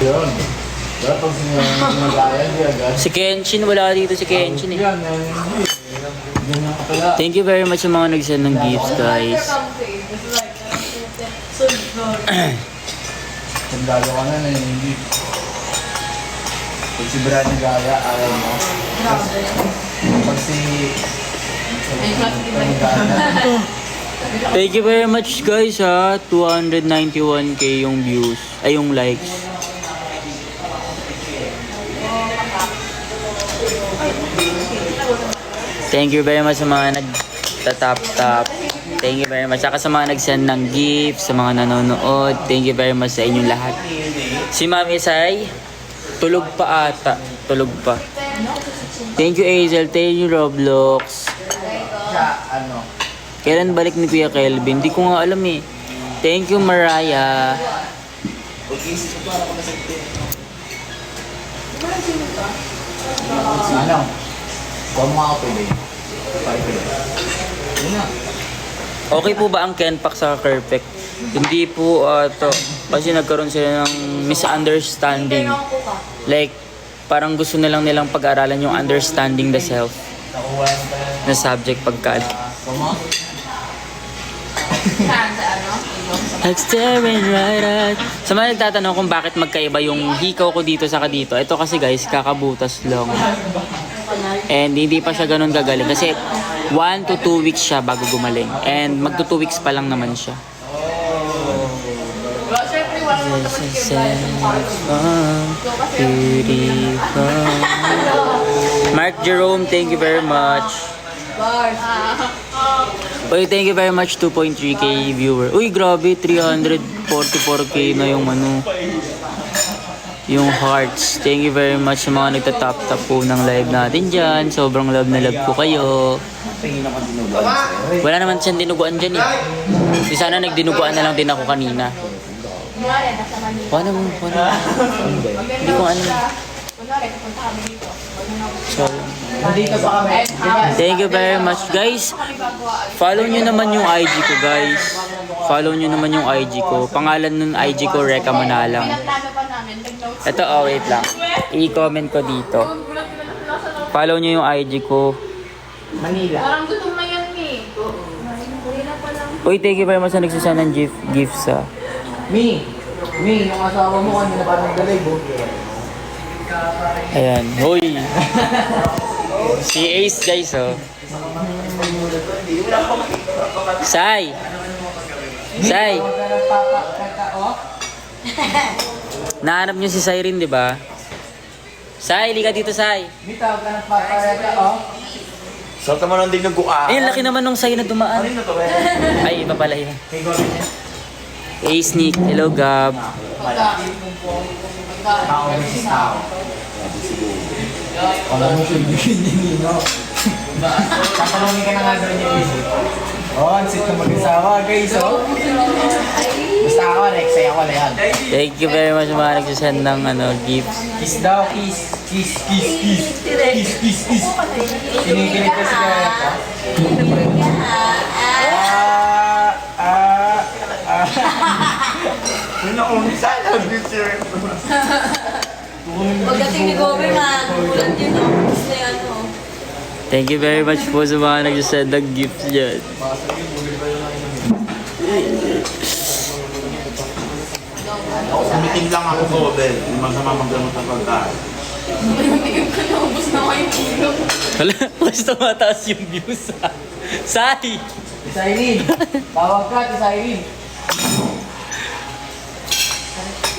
yun. Pero pag sinagaya, hindi agad. Si Kenshin, wala dito si Kenshin eh. Yan, hindi. Ganyan ka pala. Thank you very much sa mga nag-send ng gifts, guys. Sandalo ka na, hindi. Pag si Brad nagaya, ayaw mo. Pag si... Thank you very much, guys, ha. 291k yung views. Ay, yung likes. Thank you very much sa mga nag-tap-tap. Thank you very much. Saka sa mga nag-send ng gifts, sa mga nanonood. Thank you very much sa inyong lahat. Si Mami Sai, tulog pa ata. Tulog pa. Thank you, Hazel. Thank you, Roblox. Ano? Kailan balik ni Kuya Kelvin? Hindi ko nga alam eh. Thank you, Mariah. Ano? Huwag mo ako pwede. Yun na. Okay po ba ang Kenpak sa Kerpek? Hindi po to. Kasi nagkaroon sila ng misunderstanding. Like, parang gusto na lang nilang pag-aralan yung understanding the self na subject pagka. Like staring right at... Sa mga nagtatanong kung bakit magkaiba yung hikaw ko dito sa dito. Ito kasi guys, kakabutas lang. And hindi pa siya ganun gagaling. Kasi 1 to 2 weeks siya bago gumaling. And magto 2 weeks pa lang naman siya. Mark Jerome, thank you very much. Uy, thank you very much, 2.3k viewer. Uy, grabe, 344k na yung ano, yung hearts. Thank you very much sa mga nagtatap-tap po ng live natin dyan. Sobrang love na love ko kayo. Wala naman siyang dinuguan dyan eh. Di sana nagdinuguan na lang din ako kanina. Paano mo? Hindi ko ano. Sorry. Thank you very much, guys. Follow nyo naman yung IG ko, guys. Follow nyo naman yung IG ko. Pangalan nun IG ko, Reka Manalang. Ito, wait lang. I-comment ko dito. Follow nyo yung IG ko. Manila. Parang gutom na yan eh. Uy, thank you very much sa nagsasend ng gifts, ha. Mi, yung asawa mo kanina pa nagdalig, oh. Ayan. Hoy. Si Ace, guys, oh. Sai. Sai. Nahanap niyo si Cyrene, di ba? Sai, liga dito, Sai. Mi, tawag ka ng papareta, oh. Salta mo lang din ng kukaan. Ay, laki naman nung Sai na dumaan. Ano to, eh? Ay, iba pala yun. Hey, go rin yan. Ace, Nick. Hello, Gab. Tao rin si tao. Wala mo siya bigyan niya, Nino. Tatanungin ka na nga doon niya, Nino. Oh, ang sit na mag-asawa, guys, oh. Basta ako, Rex, ako na yan. Thank you very much mga nagsasend ng gifts. Kiss daw, kiss. Kiss, kiss, kiss. Kiss, kiss, kiss. Kinikilig ko si Kaya ka. Ano ko, sana future. Pagdating ni Gobe, magulat yun. Gusto yan, oh. Thank you very much po sa mga nagsasend ng gifts dyan. Kumiting lang ako, Gobel. Hindi masama magdamot ng pagkain. Mayroon ka na, ubus na kayo kilo. Wala, mas tumataas yung views, ha. Sai! Si Cyrene. Tawag ka, si Cyrene.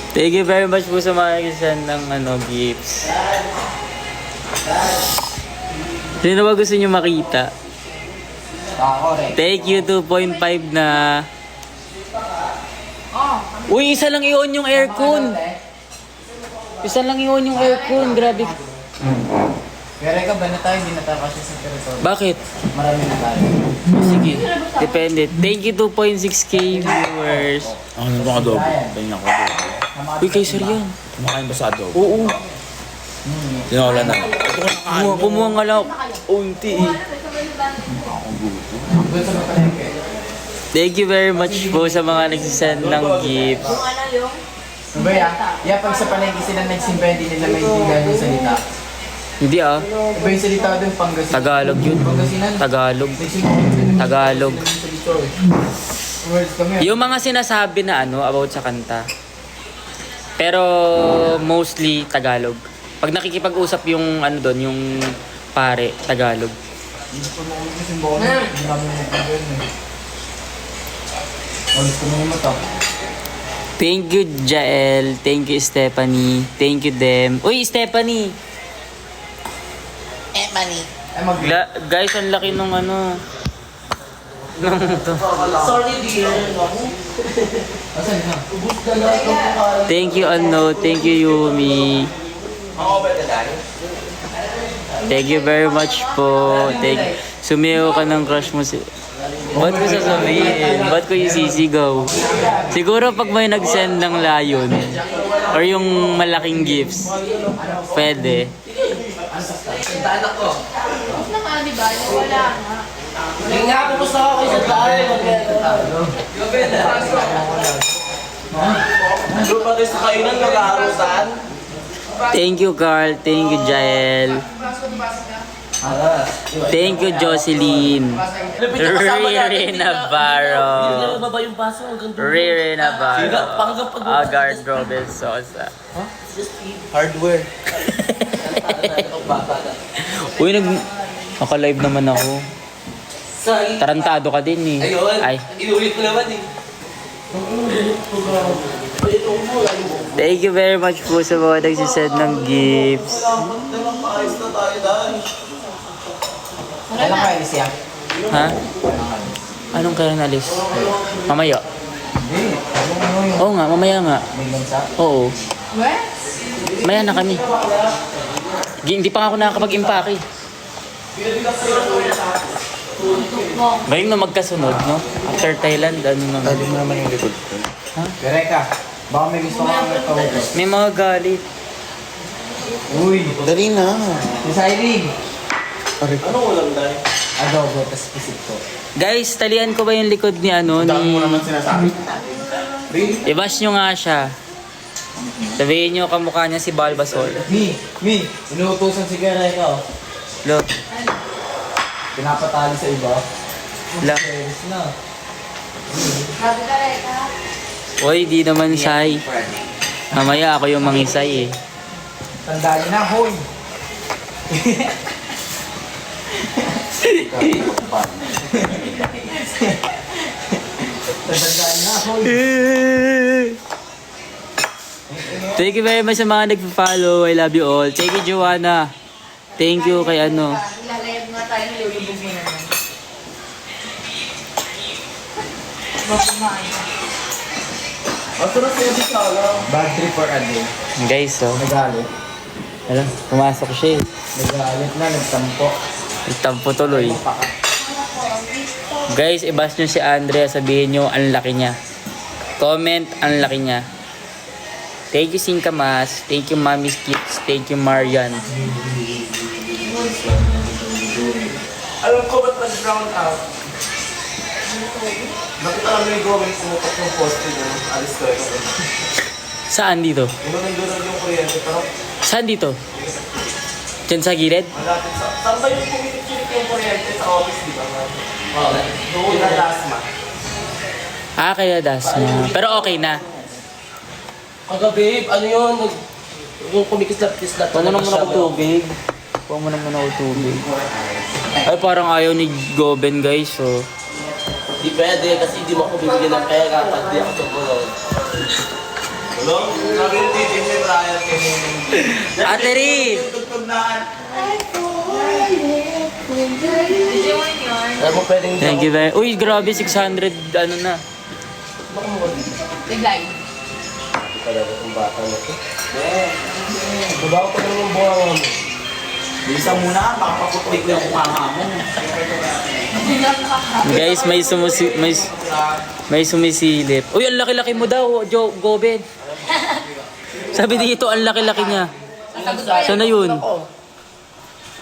Thank you very much po sa mga nagsasend ng gifts. Sino ba gusto nyo makita? Ako, Rex. Thank you, 2.5 na. Uy, isa lang i-on yung aircon. Isa lang i-on yung aircon. Grabe. Kaya ka ba na tayo? Hindi na tayo kasi sa territory. Bakit? Marami na tayo. Sige. Depende. Thank you, 2.6k viewers. Ako nang itong adobo. Tingnan ko adobo. Uy, kay sir yan. Kumakain ba sa adobo? Oo. Tinola na. Ito ko nakain. Kumuha nga lang. Unti eh. Doon sa palengke. Thank you very much po sa mga nagsisend ng gifts. Yung ano yung? Diba ya? Yeah, pag sa palengke sila nagsimba, hindi nila maintindihan yung salita. Hindi ah. Iba yung salita doon, Pangasinan. Tagalog yun. Pangasinan. Tagalog. Nagsimba. Tagalog. Words kami. Yung mga sinasabi na ano about sa kanta. Pero mostly Tagalog. Pag nakikipag-usap yung ano doon, yung pare, Tagalog. Hindi ko naman yung simbahan. Hindi namin magpagyan eh. Alis ko naman mata. Thank you, Jael. Thank you, Stephanie. Thank you, Dem. Uy, Stephanie! Ay, mag- Guys, ang laki nung ano. Nung to. Asan na? Thank you, Ano. Thank you, Yumi. Thank you very much po. Sumiyaw ka ng crush mo si... Ba't ko sasabihin? Ba't ko isisigaw? Siguro pag may nag-send ng layon or yung malaking gifts, pwede. Doon pa tayo sa kainan, mag-aarusan. Thank you, Carl. Thank you, Jael. Thank you, Jocelyn. Riri Navarro. Riri Navarro. Agar Robin Sosa. Hardware. Uy, naka-live naman ako. Tarantado ka din eh. Ay. Inulit ko naman eh. Thank you very much po sa mga nagsisend ng gifts. Ayos na tayo dahil. Kailan ka alis yan? Ha? Anong kailan alis? Mamaya. Hindi. Ano yung Oo nga, mamaya nga. may lansa? Oo. Maya na kami. Hindi pa nga ako nakakapag-impake. Galing na magkasunod, no? After Thailand, ano naman? mo naman yung likod ko. Direka, baka may gusto kang tawag. May mga galit. Uy, Dali na. si Sailing. Anong ulam dahil? Adobo, tas pisip ko. Guys, talian ko ba yung likod ni ano? Dami mo Ni... naman sinasabi. I-bash nyo nga siya. Sabihin nyo kamukha niya si Balbasol. Mi, inuutosan si Direka oh. Look. Pinapatali sa iba. Look. Serious na. Uy, di naman say. Mamaya ako yung mangisay eh. Tandaan niyo na, hoy. Tandaan na, hoy. Thank you very much sa mga nagpa-follow. I love you all. Thank you, Joanna. Thank you kay ano. Ilalagay mo nga tayo ng lulubog mo naman. Bad trip for a day. Guys, oh. Nagalit. Alam, pumasok siya eh. Nagalit na, nagtampo. Nagtampo tuloy. Guys, i-bash nyo si Andrea. Sabihin nyo, ang laki niya. Comment, ang laki niya. Thank you, Singkamas. Thank you, Mommy's Kids. Thank you, Marian. Alam ko ba't nag-brown out? Bakit alam mo yung gawin pumutok yung poste doon? Alis ko ito. Saan dito? Yung nandun yung kuryente, pero Saan dito? Diyan sa gilid? malapit sa... Saan ba yung pumitik-kilik yung kuryente sa office, di ba? Oo. Doon na last month. Ah, kaya Dasma. Pero okay na. Kagabi, ano yun? Yung kumikis-lapis na Huwag mo naman ako tubig. Huwag mo naman ako tubig. Ay, parang ayaw ni Goben, guys. So. Di pwede kasi di mo ako bibigyan ng pera at di ako tumulong. Hello? Sabi ni Titi si Brian kay Ate Ri! yung tugtog na... Alam mo pwedeng di Thank you very... Uy, grabe, 600, ano na. Bigay. talaga itong bata na ito. Babaw ko lang yung buwan. Bisa muna, papaputoy ko yung kumama mo. Guys, may sumisilip. Uy, ang laki-laki mo daw, Goben. Sabi dito, ang laki-laki niya. Sana yun?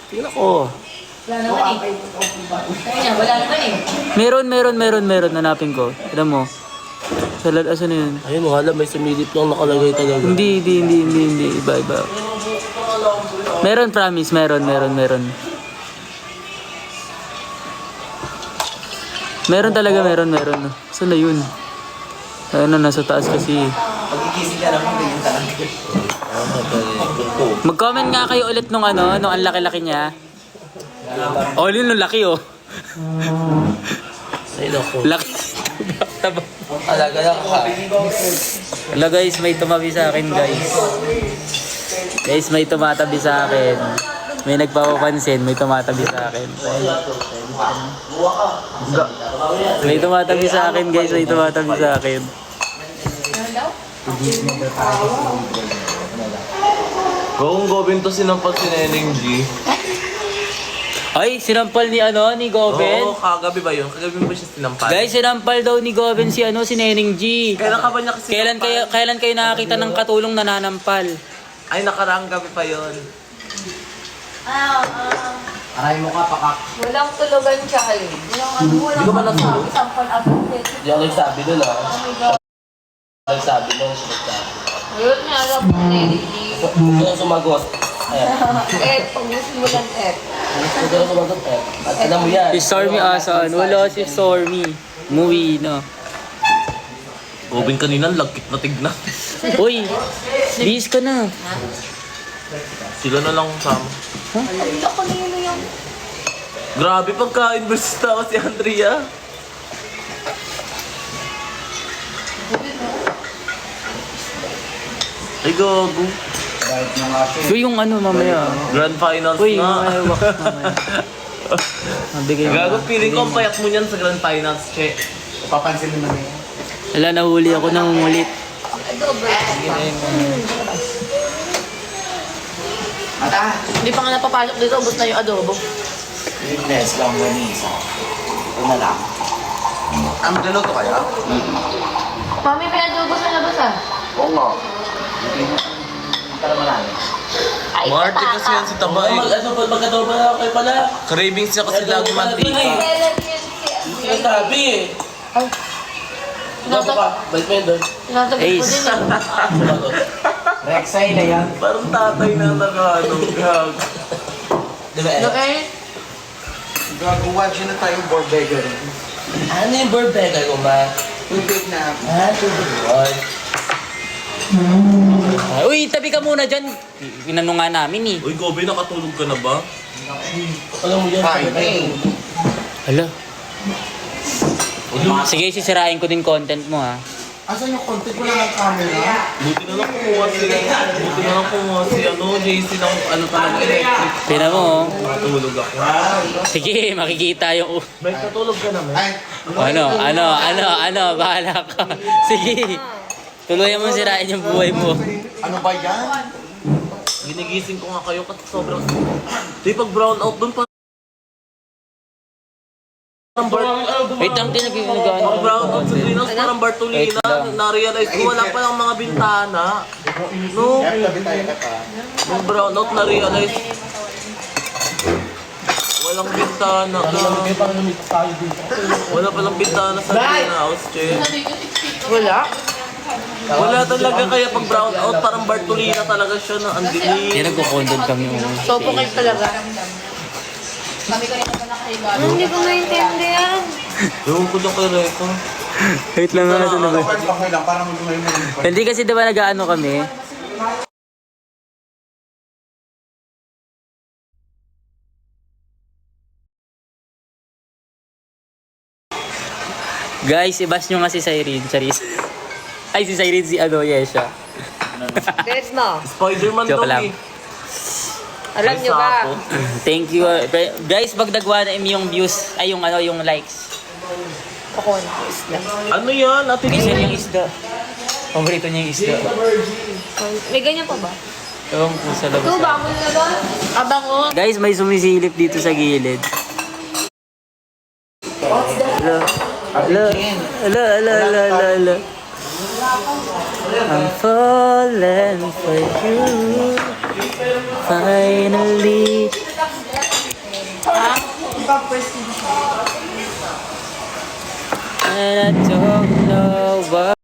Tingnan ko. Wala naman eh. Kaya wala naman eh. Meron. Hanapin ko. Alam mo. Asan na yun? Ayun, wala, may sumilip lang nakalagay talaga. Hindi. Iba. Meron, promise. Meron. Meron talaga. Saan na yun? Ayun na, nasa taas kasi. Pagkikising ka naman, ganyan talaga. Mag-comment nga kayo ulit nung ang laki-laki niya. Oh, yun yung laki, oh. Ay, naku. Laki. Taba. Alaga lang ka. Hello guys, may tumabi sa akin guys. Guys, may tumatabi sa akin. May nagpapapansin, may tumatabi sa akin. May tumatabi sa akin guys, may tumatabi sa akin. Kung gawin to sinampal si Neneng G. Ay, sinampal ni Goben. Oo, kagabi ba yun? Kagabi mo siya sinampal. Guys, sinampal daw ni Goben si Neneng G. Kailan ka ba niya kasi Kailan kayo nakakita ng katulong nananampal? Ay, nakaraang gabi pa yun. Aray mo ka, pakak. Walang tulugan siya kayo. Walang sabi. Sampal agad. Hindi ako nagsabi nun Nagsabi nun, nagsabi. Ayun nga, alam mo na yun. Gusto ko sumagot. Ayan. Pag gusto mo lang Gusto ko sumagot At alam mo yan. Si Stormy asan? Wala si Stormy. Muwi na. Gobin kanina, lagkit na tignan. Uy, bis ka na. Sila na lang sama. Ang lako nilo yung... Grabe, pagka-inverse tao si Andrea. Ay, gago. Kahit nung akin. Uy, yung mamaya. Grand finals Uy, nga. mamaya, wax mamaya. Mabigay mo. Gago, feeling ko ang payat mo niyan sa grand finals, che. Papansin naman eh. Wala, nahuli ako nangungulit. Mata! Hindi pa nga napapasok dito, ubos na yung adobo. Weakness lang, ganisa. Ito na lang. Ah, magluluto kaya? Mami, may adobo sa labas ah. Oo nga. Para marami. Ay, Marte kasi yan si Taba eh. Magkatawa pa na kayo pala. Cravings niya kasi lagi mantika. kailan yun siya? Sinasabi eh. Baba ka. Balik mo yun doon. Tinatabi ko Ace. din ah. Sumagot. Rexay na yan. Parang tatay na nag-ano, gag. Diba eh? Okay? Gagawa siya na tayong burger. Ano yung burger ko ba? Tubig na. Tubig. Ay. Uy, tabi ka muna dyan. Inano nga namin eh. Uy, Gobe, nakatulog ka na ba? Alam mo yan. Timing. Hala. Sige, sisirain ko din content mo ha. Asan yung content mo lang ng camera? Buti na lang kumuha si JC ng talaga electric. Tingnan mo oh. Nakatulog ako. Sige, makikita yung... May katulog ka na, Ay, Bahala ka. Sige. Tuluyan mo sirain yung buhay mo. ano ba yan? Ginigising ko nga kayo kasi sobrang... Di pag brown out doon pa... Wait lang, Pag tinag-ano. brown out sa greenhouse parang Bartolina, na-realize ko wala pa lang mga bintana. No, Tabi tayo ka pa. yung brown out na-realize walang bintana. Wala palang bintana sa greenhouse, che. Wala? Wala talaga, kaya pag brown out parang Bartolina talaga siya na ang dilim. Kaya nagko-condom kami. Sopo kayo talaga. Hindi ko maintindihan. Ewan ko lang kay Reco. Wait lang nga. Okay lang, para mag-umay mo. Hindi kasi diba nag-ano kami? Guys, i-bash nyo nga si Cyrene, Charis. Ay, si Cyrene, si Yesha. Dead mo. Spider-Man Joke daw lang. eh. Alam nyo ba? Sapo. Thank you. Guys, pag nagwa na yung views, ay yung likes. Pakon. Isla. Ano yan? Ate Minsan Lee? yung isda. Paborito niya yung isda. May ganyan pa ba? Ewan ko sa labas. Ito, bangon na ba? Abang ko. Guys, may sumisilip dito sa gilid. Ala. I'm falling for you. Finally. And I don't know why.